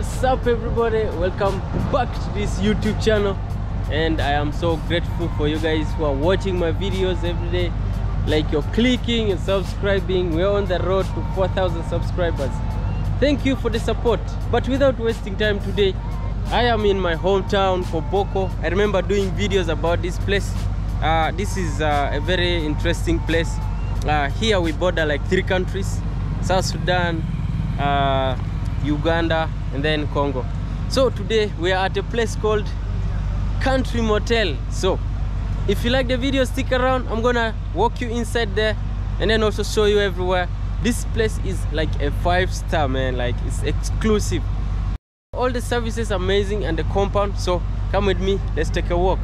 What's up everybody, welcome back to this YouTube channel, and I am so grateful for you guys who are watching my videos every day. Like, you're clicking and subscribing. We're on the road to 4,000 subscribers. Thank you for the support. But without wasting time today, I am in my hometown, Koboko. I remember doing videos about this place. This is a very interesting place. Here we border like 3 countries: South Sudan, Uganda, and then Congo. So today we are at a place called Country Motel. So if you like the video, stick around. I'm gonna walk you inside there and then also show you everywhere. This place is like a 5-star, man. Like, it's exclusive. All the services are amazing, and the compound. So come with me, let's take a walk.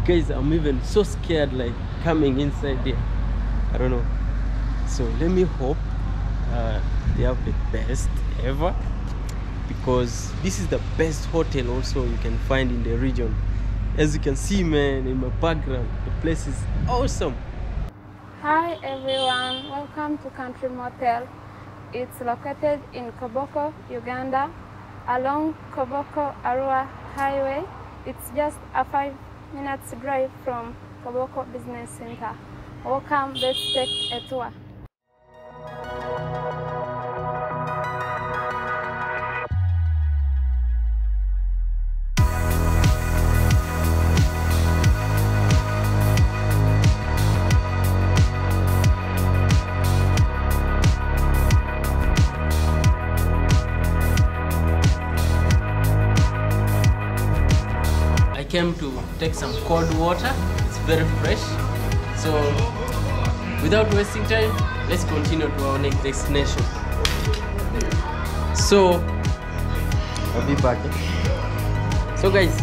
Guys, I'm even so scared like coming inside there. I don't know. So let me hope they have the best ever, because this is the best hotel also you can find in the region. As you can see, man, in my background, the place is awesome. Hi everyone, welcome to Country Motel. It's located in Koboko, Uganda, along Koboko-Arua Highway. It's just a 5-minute drive from Koboko Business Center. Welcome, let's take a tour. I came to take some cold water. It's very fresh. So without wasting time, let's continue to our next destination. So I'll be back. So guys,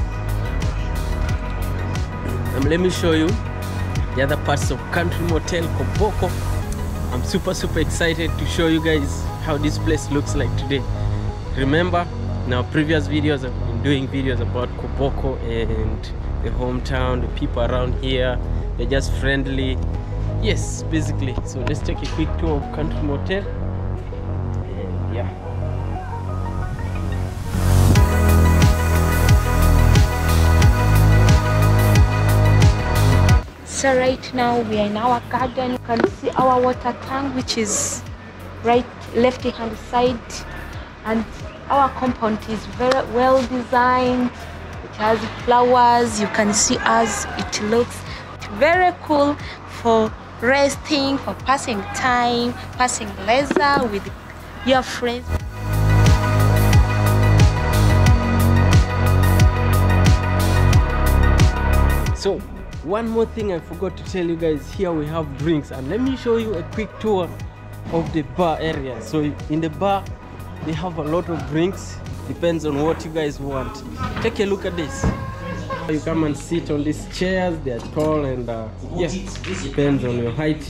let me show you the other parts of Country Motel Koboko. I'm super excited to show you guys how this place looks like today. Remember, in our previous videos, I've been doing videos about Koboko and the hometown, the people around here. They're just friendly. Yes, basically. So let's take a quick tour of Country Motel. And yeah. So right now we are in our garden. You can see our water tank, which is left hand side, and our compound is very well designed. It has flowers. You can see as it looks very cool for resting, for passing time, passing leisure with your friends. So one more thing I forgot to tell you guys, here we have drinks, and let me show you a quick tour of the bar area. So in the bar they have a lot of drinks, depends on what you guys want. Take a look at this. You come and sit on these chairs. They are tall, and yeah, depends on your height.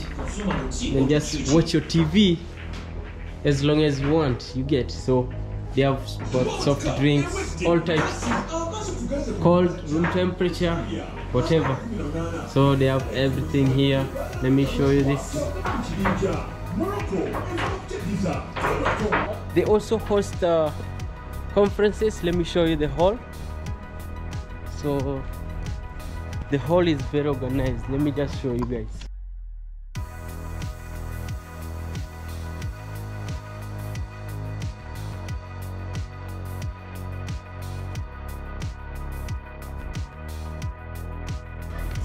Then just watch your TV as long as you want, you get. So they have both soft drinks, all types, cold, room temperature, whatever. So they have everything here. Let me show you this. They also host conferences. Let me show you the hall. So the hall is very organized. Let me just show you guys.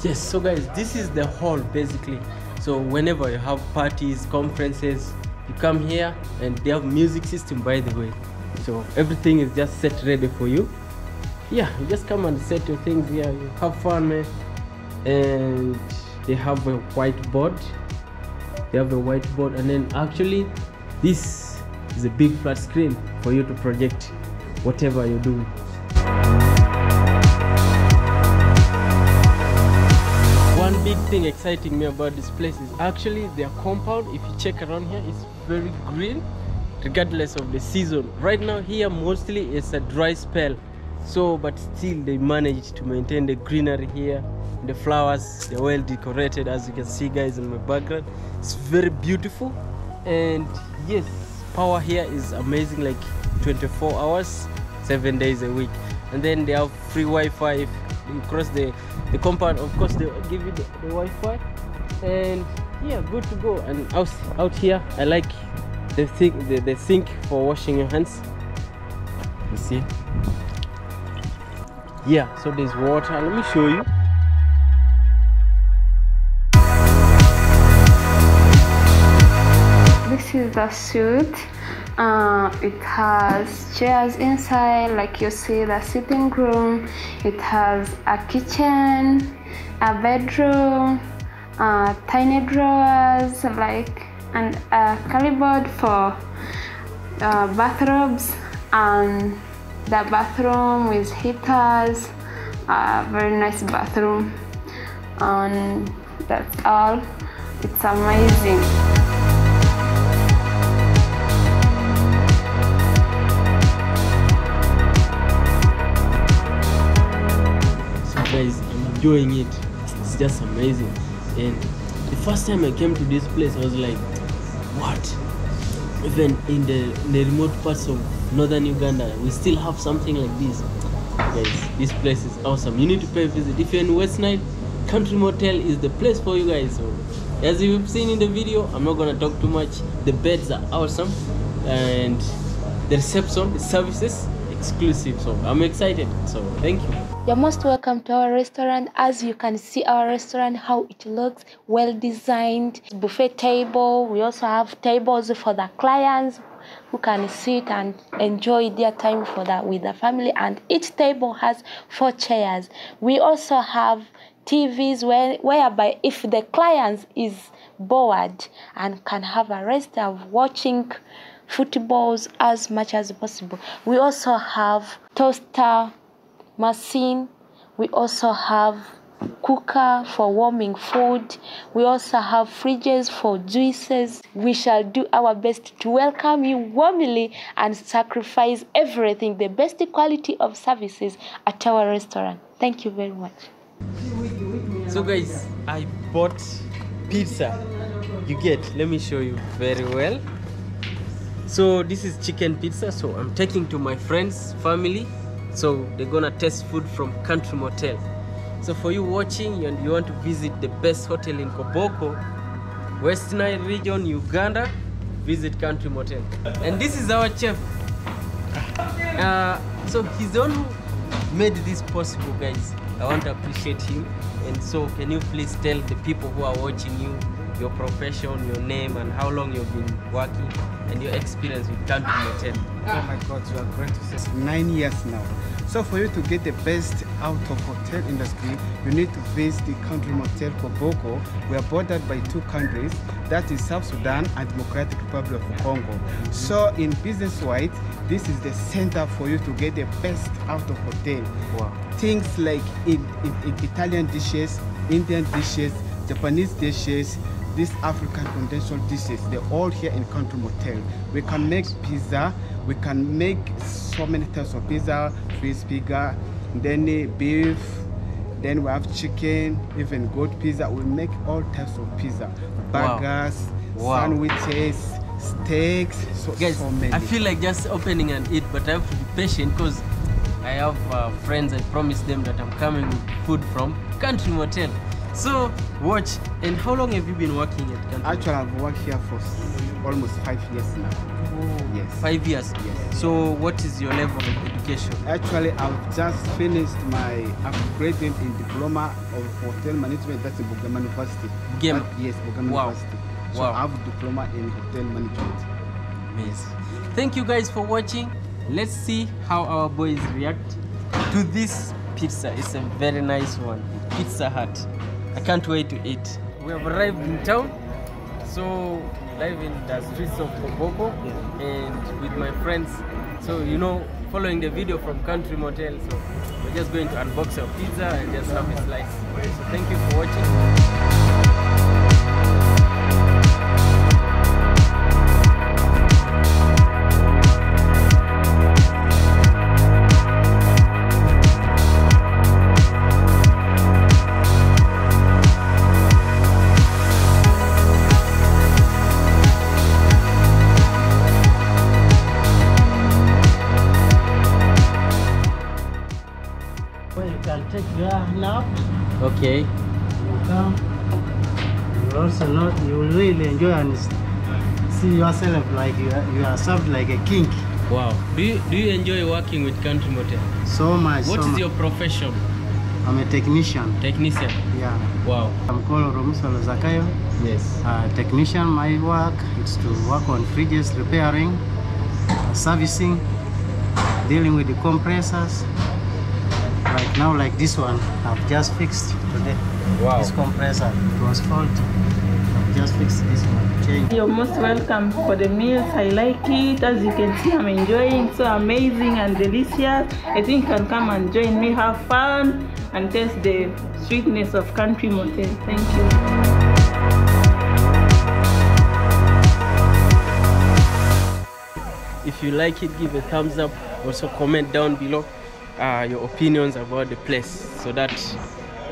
Yes, so guys, this is the hall basically. So whenever you have parties, conferences, you come here, and they have music system, by the way. So everything is just set ready for you. Yeah, you just come and set your things here. You have fun, man. And they have a whiteboard. And then actually this is a big flat screen for you to project whatever you're doing. One big thing exciting me about this place is actually their compound. If you check around here, it's very green regardless of the season. Right now here mostly it's a dry spell, so but still they managed to maintain the greenery here. The flowers, they're well decorated, as you can see guys in my background. It's very beautiful. And yes, power here is amazing, like 24 hours 7 days a week. And then they have free Wi-Fi. If you cross the compound, of course they give you the Wi-Fi. And yeah, good to go. And out here I like the sink for washing your hands. You see, yeah, so there's water. Let me show you. This is the suite. It has chairs inside, like you see the sitting room. It has a kitchen, a bedroom, tiny drawers, like, and a cupboard for bathrobes, and the bathroom with heaters. Very nice bathroom, and that's all. It's amazing. Guys, I'm enjoying it. It's just amazing. And the first time I came to this place, I was like, what? Even in the remote parts of northern Uganda, we still have something like this. Guys, this place is awesome. You need to pay a visit. If you're in West Nile, Country Motel is the place for you guys. So, as you've seen in the video, I'm not gonna talk too much. The beds are awesome, and the reception, the services, exclusive. So I'm excited. So thank you. You're most welcome to our restaurant. As you can see our restaurant, how it looks, well designed. Buffet table. We also have tables for the clients who can sit and enjoy their time with the family. And each table has 4 chairs. We also have TVs whereby if the client is bored and can have a rest of watching footballs as much as possible. We also have toaster machine. We also have cooker for warming food. We also have fridges for juices. We shall do our best to welcome you warmly and sacrifice everything, the best quality of services at our restaurant. Thank you very much. So guys, I bought pizza. Let me show you very well. So this is chicken pizza. So I'm taking to my friends, family. So they're gonna taste food from Country Motel. So for you watching and you want to visit the best hotel in Koboko, West Nile region, Uganda, visit Country Motel. And this is our chef. So he's the one who made this possible, guys. I want to appreciate him. And so can you please tell the people who are watching you your profession, your name, and how long you've been working, and your experience with Country Motel? Oh my God, you are going to say 9 years now. So for you to get the best out of hotel industry, you need to visit the Country Motel Koboko. We are bordered by 2 countries, that is South Sudan and Democratic Republic of Congo. So in business-wise, this is the center for you to get the best out of hotel. Wow. Things like in Italian dishes, Indian dishes, Japanese dishes, these African conventional dishes, they're all here in Country Motel. We can make pizza, we can make so many types of pizza, fish pizza, then beef, then we have chicken, even goat pizza. We make all types of pizza, burgers, sandwiches, steaks, guys, so many. I feel like just opening and eat, but I have to be patient because I have friends. I promised them that I'm coming with food from Country Motel. So watch. And how long have you been working at Country? Actually, I've worked here for almost 5 years now. Oh, yes. 5 years? Yes. So what is your level of education? Actually, I've just finished my upgrading in diploma of hotel management. That's in Bugama University. Bugama? Yes, Bugama University. So I have a diploma in hotel management. Amazing. Thank you guys for watching. Let's see how our boys react to this pizza. It's a very nice one. Pizza Hut. I can't wait to eat. We have arrived in town. So live in the streets of Koboko and with my friends. So you know, following the video from Country Motel. So we're just going to unbox our pizza and just have a slice. So thank you for watching. Well, you can take your nap. Okay. You come. You also not. You will really enjoy and see yourself like you are served like a king. Wow. Do you enjoy working with Country Motel? So much. What is your profession? I'm a technician. Technician. Yeah. Wow. I'm called Romusalo Zakayo. Yes. Technician. My work is to work on fridges, repairing, servicing, dealing with the compressors. Like now, like this one, I've just fixed today. Wow. This compressor, it was faulty. I've just fixed this one. Change. You're most welcome for the meals. I like it. As you can see, I'm enjoying it. So amazing and delicious. I think you can come and join me, have fun, and taste the sweetness of Country Motel. Thank you. If you like it, give a thumbs up. Also comment down below your opinions about the place so that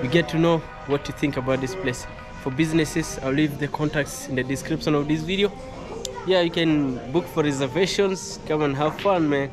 we get to know what you think about this place. For businesses, I'll leave the contacts in the description of this video. Yeah, you can book for reservations. Come and have fun, man.